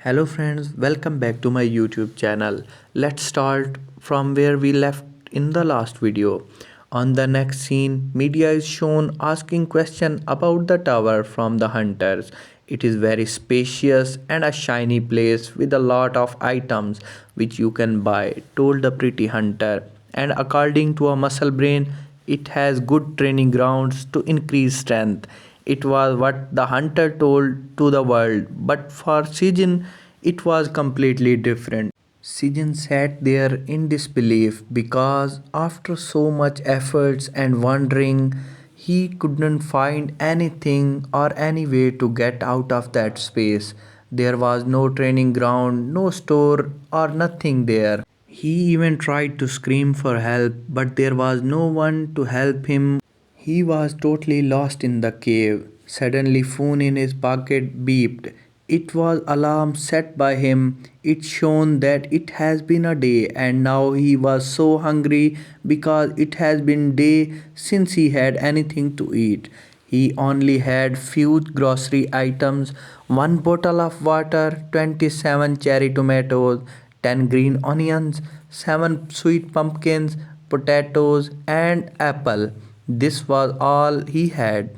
Hello friends, welcome back to my YouTube channel. Let's start from where we left in the last video. On the next scene, media is shown asking question about the tower from the hunters. It is very spacious and a shiny place with a lot of items which you can buy, told the pretty hunter. And according to a muscle brain, it has good training grounds to increase strength. It was what the hunter told to the world, but for Sijin, it was completely different. Sijin sat there in disbelief because after so much efforts and wondering, he couldn't find anything or any way to get out of that space. There was no training ground, no store, or nothing there. He even tried to scream for help, but there was no one to help him. He was totally lost in the cave. Suddenly phone in his pocket beeped. It was alarm set by him. It shone that it has been a day and now he was so hungry because it has been day since he had anything to eat. He only had few grocery items, one bottle of water, 27 cherry tomatoes, 10 green onions, 7 sweet pumpkins, potatoes, and apple. This was all he had.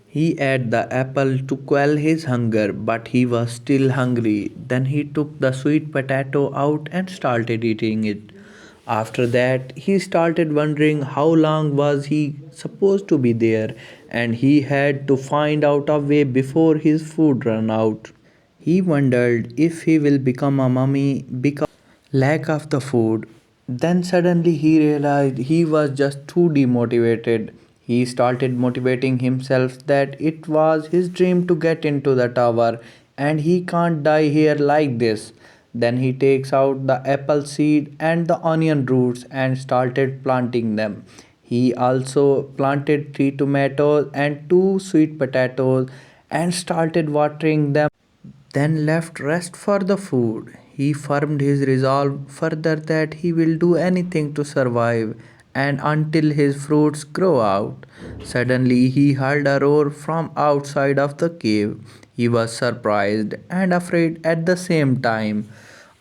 He ate the apple to quell his hunger, but he was still hungry. Then he took the sweet potato out and started eating it. After that, he started wondering how long was he supposed to be there, and he had to find out a way before his food ran out. He wondered if he will become a mummy because lack of the food. Then suddenly he realized he was just too demotivated. He started motivating himself that it was his dream to get into the tower and he can't die here like this. Then he takes out the apple seed and the onion roots and started planting them. He also planted 3 tomatoes and 2 sweet potatoes and started watering them, then left rest for the food. He firmed his resolve further that he will do anything to survive and until his fruits grow out. Suddenly he heard a roar from outside of the cave. He was surprised and afraid at the same time.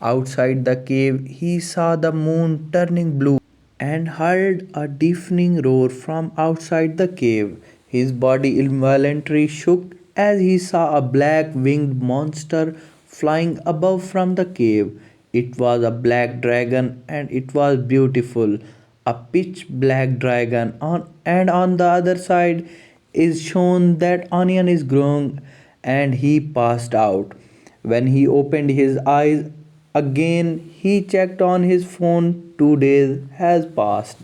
Outside the cave, he saw the moon turning blue and heard a deafening roar from outside the cave. His body involuntarily shook as he saw a black winged monster flying above from the cave. It was a black dragon and it was beautiful. A pitch black dragon and on the other side is shown that onion is growing and he passed out. When he opened his eyes again, he checked on his phone. 2 days has passed.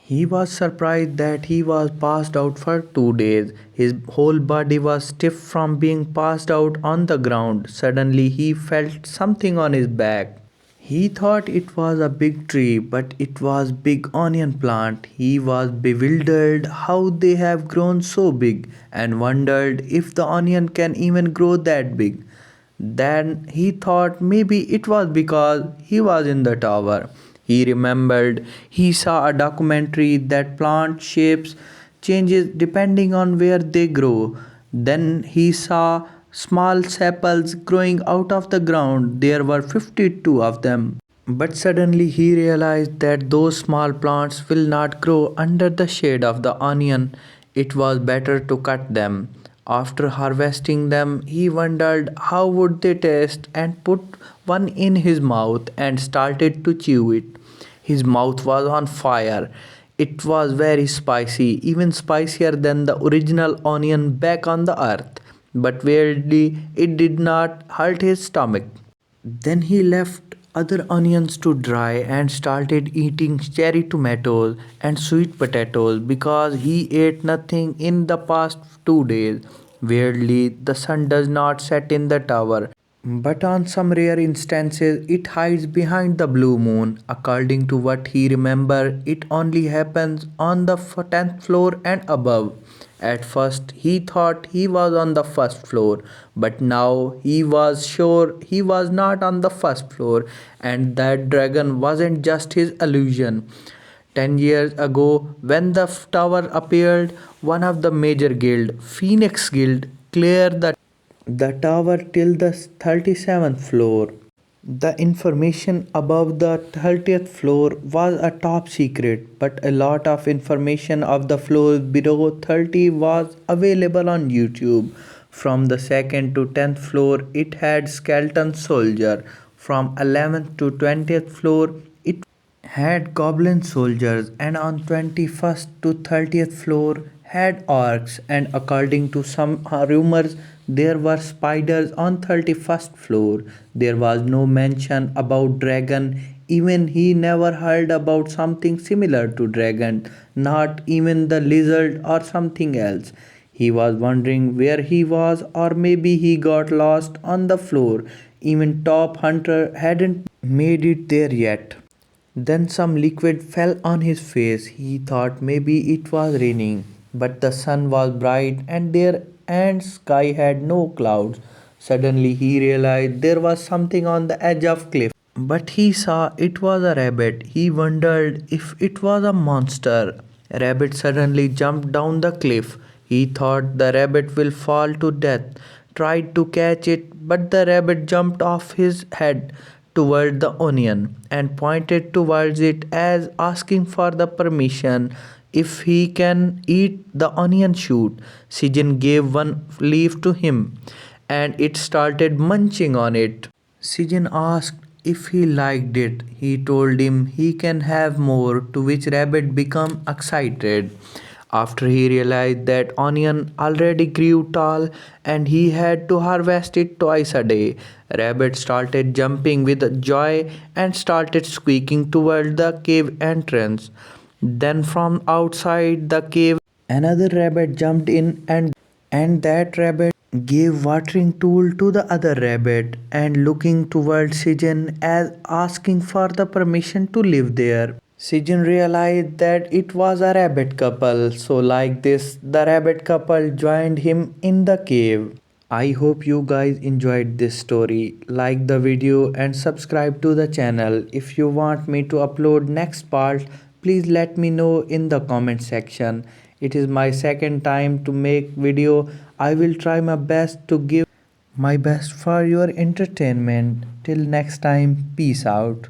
He was surprised that he was passed out for 2 days. His whole body was stiff from being passed out on the ground. Suddenly, he felt something on his back. He thought it was a big tree, but it was big onion plant. He was bewildered how they have grown so big and wondered if the onion can even grow that big. Then he thought maybe it was because he was in the tower. He remembered he saw a documentary that plant shapes changes depending on where they grow. Then he saw small sepals growing out of the ground. There were 52 of them. But suddenly he realized that those small plants will not grow under the shade of the onion. It was better to cut them. After harvesting them, he wondered how would they taste and put one in his mouth and started to chew it. His mouth was on fire. It was very spicy, even spicier than the original onion back on the earth. But weirdly, it did not hurt his stomach. Then he left other onions to dry and started eating cherry tomatoes and sweet potatoes because he ate nothing in the past 2 days. Weirdly, the sun does not set in the tower, but on some rare instances it hides behind the blue moon. According to what he remembered, it only happens on the 10th floor and above. At first, he thought he was on the first floor, but now he was sure he was not on the first floor and that dragon wasn't just his illusion. 10 years ago, when the tower appeared, one of the major guild, Phoenix Guild, cleared the the tower till the 37th floor. The information above the 30th floor was a top secret, but a lot of information of the floors below 30 was available on YouTube. From the 2nd to 10th floor, it had skeleton soldier. From 11th to 20th floor, it had goblin soldiers, and on 21st to 30th floor had orcs, and according to some rumors there were spiders on 31st floor. There was no mention about dragon, even he never heard about something similar to dragon, not even the lizard or something else. He was wondering where he was, or maybe he got lost on the floor. Even top hunter hadn't made it there yet. Then some liquid fell on his face. He thought maybe it was raining, but the sun was bright and sky had no clouds. Suddenly he realized there was something on the edge of cliff. But he saw it was a rabbit. He wondered if it was a monster. A rabbit suddenly jumped down the cliff. He thought the rabbit will fall to death. Tried to catch it, but the rabbit jumped off his head toward the onion and pointed towards it as asking for the permission if he can eat the onion shoot. Sijin gave one leaf to him and it started munching on it. Sijin asked if he liked it. He told him he can have more, to which Rabbit became excited. After he realized that onion already grew tall and he had to harvest it twice a day, Rabbit started jumping with joy and started squeaking toward the cave entrance. Then from outside the cave another rabbit jumped in, and that rabbit gave watering tool to the other rabbit and looking toward Sijin as asking for the permission to live there. Sijin realized that it was a rabbit couple, so like this the rabbit couple joined him in the cave. I hope you guys enjoyed this story. Like the video and subscribe to the channel. If you want me to upload next part, please let me know in the comment section. It is my second time to make video. I will try my best to give my best for your entertainment. Till next time, peace out.